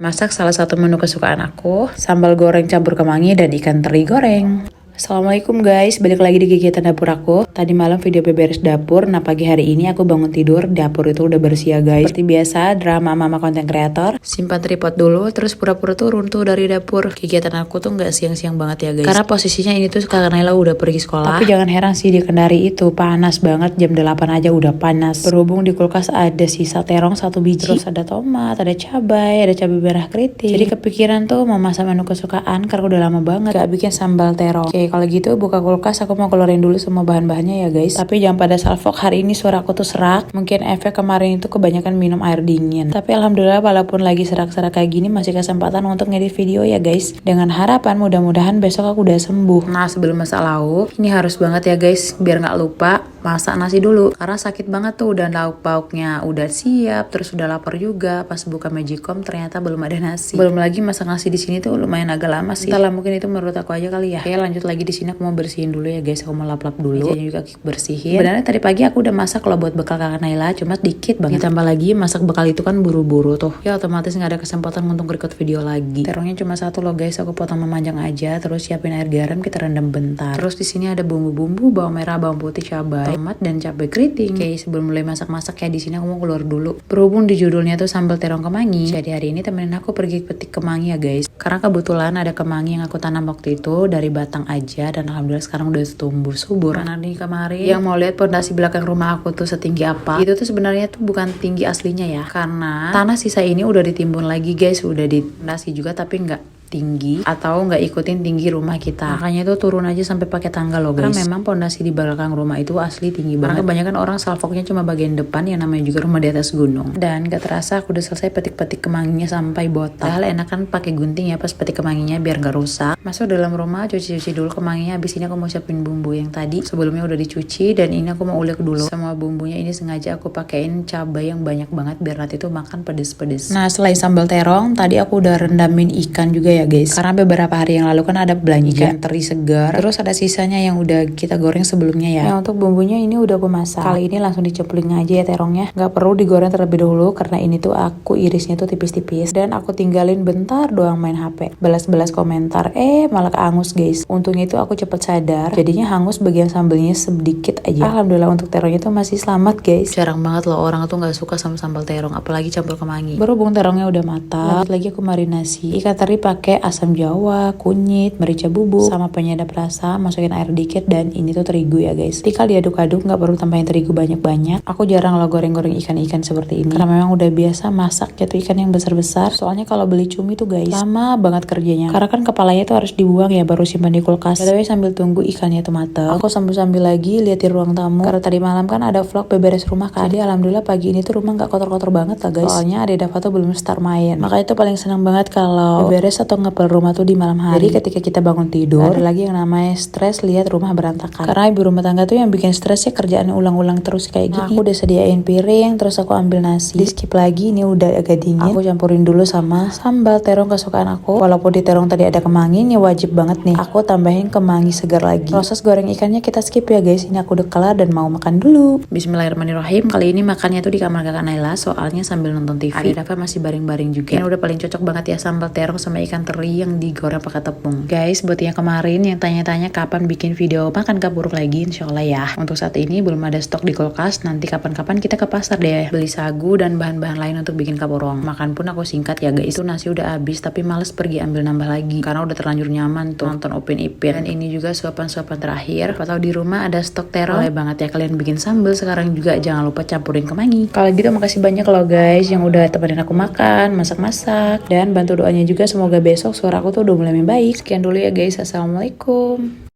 Masak salah satu menu kesukaan aku, sambal goreng campur kemangi dan ikan teri goreng. Assalamualaikum guys, balik lagi di kegiatan dapur aku. Tadi malam video beberes dapur, nah pagi hari ini aku bangun tidur, dapur itu udah bersih ya guys. Seperti biasa, drama mama konten kreator. Simpan tripod dulu, terus pura-pura turun tuh dari dapur. Kegiatan aku tuh nggak siang-siang banget ya guys. Karena posisinya ini tuh Kak Naila udah pergi sekolah. Tapi jangan heran sih di Kendari itu panas banget, jam 8 aja udah panas. Berhubung di kulkas ada sisa terong 1 biji, terus ada tomat, ada cabai merah keriting. Jadi kepikiran tuh mau masak menu kesukaan karena udah lama banget gak bikin sambal terong. Oke, kalau gitu buka kulkas, aku mau keluarin dulu semua bahan-bahannya ya guys. Tapi jangan pada salfok, hari ini suara aku tuh serak. Mungkin efek kemarin itu kebanyakan minum air dingin. Tapi alhamdulillah walaupun lagi serak-serak kayak gini masih kesempatan untuk ngedit video ya guys. Dengan harapan mudah-mudahan besok aku udah sembuh. Nah sebelum masak lauk, ini harus banget ya guys biar nggak lupa masak nasi dulu. Karena sakit banget tuh, udah lauk pauknya udah siap, terus udah lapar juga. Pas buka Magicom ternyata belum ada nasi. Belum lagi masak nasi di sini tuh lumayan agak lama sih. Entahlah mungkin itu menurut aku aja kali ya. Oke lanjut lagi di sini, aku mau bersihin dulu ya guys. Aku mau lap-lap dulu. Mejanya juga aku bersihin. Sebenarnya tadi pagi aku udah masak kalau buat bekal Kakak Naila, cuma dikit banget. Ditambah lagi masak bekal itu kan buru-buru tuh. Ya otomatis nggak ada kesempatan untuk record video lagi. Terongnya cuma satu loh guys. Aku potong memanjang aja. Terus siapin air garam, kita rendam bentar. Terus di sini ada bumbu-bumbu, bawang merah, bawang putih, cabai, tomat dan cabai keriting. Oke, sebelum mulai masak-masak ya di sini aku mau keluar dulu. Berhubung di judulnya tuh sambal terong kemangi, jadi hari ini temenin aku pergi petik kemangi ya guys. Karena kebetulan ada kemangi yang aku tanam waktu itu dari batang aja dan alhamdulillah sekarang udah tumbuh subur. Karena nih kemarin yang mau lihat pondasi belakang rumah aku tuh setinggi apa, itu tuh sebenarnya tuh bukan tinggi aslinya ya. Karena tanah sisa ini udah ditimbun lagi guys, udah dipondasi juga tapi nggak tinggi atau nggak ikutin tinggi rumah kita, makanya itu turun aja sampai pakai tangga loh guys. Karena memang pondasi di belakang rumah itu asli tinggi banget. Kebanyakan orang salfoknya cuma bagian depan, yang namanya juga rumah di atas gunung. Dan gak terasa aku udah selesai petik-petik kemanginya sampai botak. Hal enak kan pakai gunting ya pas petik kemanginya biar nggak rusak. Masuk dalam rumah, cuci-cuci dulu kemanginya. Habis ini aku mau siapin bumbu yang tadi sebelumnya udah dicuci, dan ini aku mau ulek dulu semua bumbunya. Ini sengaja aku pakein cabai yang banyak banget biar nanti tuh makan pedes-pedes. Nah selain sambal terong, tadi aku udah rendamin ikan juga ya guys, karena beberapa hari yang lalu kan ada belanja ikan teri segar, terus ada sisanya yang udah kita goreng sebelumnya ya. Nah untuk bumbunya ini udah aku masak. Kali ini langsung dicemplung aja ya terongnya, nggak perlu digoreng terlebih dahulu karena ini tuh aku irisnya tuh tipis-tipis dan aku tinggalin bentar doang main HP. Balas-balas komentar, malah keangus guys. Untungnya itu aku cepet sadar, jadinya hangus bagian sambelnya sedikit aja. Alhamdulillah untuk terongnya tuh masih selamat guys. Jarang banget loh orang tuh nggak suka sama sambal terong, apalagi campur kemangi. Berhubung terongnya udah matang, lagi aku marinasi ikan teri pakai asam jawa, kunyit, merica bubuk, sama penyedap rasa. Masukin air dikit dan ini tuh terigu ya guys. Tinggal diaduk-aduk, nggak perlu tambahin terigu banyak-banyak. Aku jarang lo goreng-goreng ikan-ikan seperti ini karena memang udah biasa masak jatuh ikan yang besar-besar. Soalnya kalau beli cumi tuh guys lama banget kerjanya, karena kan kepalanya tuh harus dibuang ya, baru simpan di kulkas. By the way, sambil tunggu ikannya tuh matang, aku sambil lagi lihat di ruang tamu karena tadi malam kan ada vlog beberes rumah kan. Jadi alhamdulillah pagi ini tuh rumah nggak kotor-kotor banget lah guys. Soalnya Ade Dava tuh belum start main, makanya tuh paling senang banget kalau beberes atau ngepel rumah tuh di malam hari. Jadi ketika kita bangun tidur, ada lagi yang namanya stres lihat rumah berantakan. Karena ibu rumah tangga tuh yang bikin stres ya kerjaan ulang-ulang terus kayak gini. Aku udah sediain piring, terus aku ambil nasi, di skip lagi, ini udah agak dingin. Aku campurin dulu sama sambal terong kesukaan aku. Walaupun di terong tadi ada kemangi, ini wajib banget nih aku tambahin kemangi segar lagi. Proses goreng ikannya kita skip ya guys. Ini aku udah kelar dan mau makan dulu. Bismillahirrahmanirrahim. Kali ini makannya tuh di kamar Kakak Naila, soalnya sambil nonton TV. Ade Dava masih baring-baring juga. Ini udah paling cocok banget ya sambal terong sama ikan teri yang digoreng pakai tepung. Guys, buat yang kemarin yang tanya-tanya kapan bikin video makan kapuruk lagi, insyaallah ya. Untuk saat ini belum ada stok di kulkas, nanti kapan-kapan kita ke pasar deh beli sagu dan bahan-bahan lain untuk bikin kapurung. Makan pun aku singkat ya guys, itu nasi udah habis tapi males pergi ambil nambah lagi karena udah terlanjur nyaman tuh nonton Upin Ipin. Dan ini juga suapan-suapan terakhir. Atau di rumah ada stok terong, boleh banget ya kalian bikin sambal sekarang juga, jangan lupa campurin kemangi. Kalau gitu makasih banyak loh guys yang udah temenin aku makan, masak-masak, dan bantu doanya juga semoga besok suara aku tuh udah mulai membaik. Sekian dulu ya guys, assalamualaikum.